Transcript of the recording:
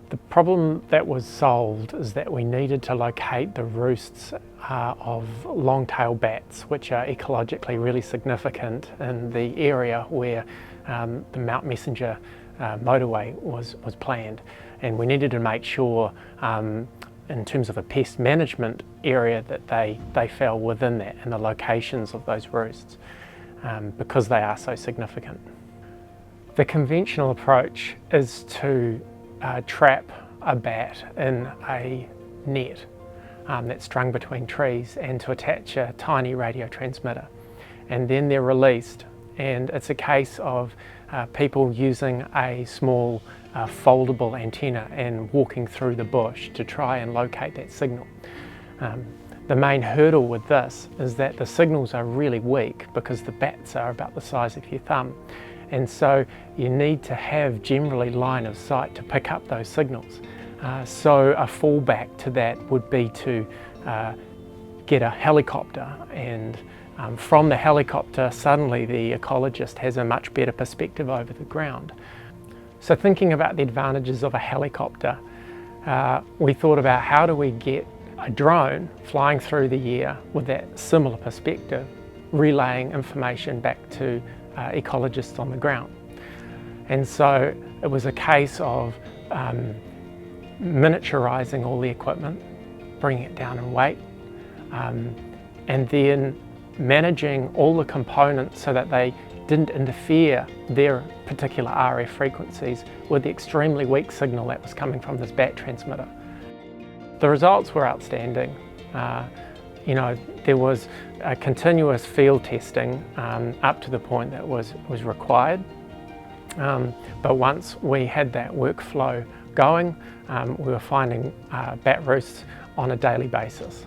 The problem that was solved is that we needed to locate the roosts of long-tailed bats, which are ecologically really significant in the area where the Mount Messenger motorway was planned. And we needed to make sure in terms of a pest management area that they fell within that and the locations of those roosts because they are so significant. The conventional approach is to trap a bat in a net that's strung between trees and to attach a tiny radio transmitter, and then they're released, and it's a case of people using a small foldable antenna and walking through the bush to try and locate that signal. The main hurdle with this is that the signals are really weak because the bats are about the size of your thumb, and so you need to have generally line of sight to pick up those signals. So a fallback to that would be to get a helicopter, and from the helicopter suddenly the ecologist has a much better perspective over the ground. So thinking about the advantages of a helicopter, we thought about how do we get a drone flying through the air with that similar perspective, relaying information back to ecologists on the ground. And so it was a case of miniaturizing all the equipment, bringing it down in weight, and then managing all the components so that they didn't interfere their particular RF frequencies with the extremely weak signal that was coming from this bat transmitter. The results were outstanding. There was a continuous field testing up to the point that was required. But once we had that workflow going, we were finding bat roosts on a daily basis.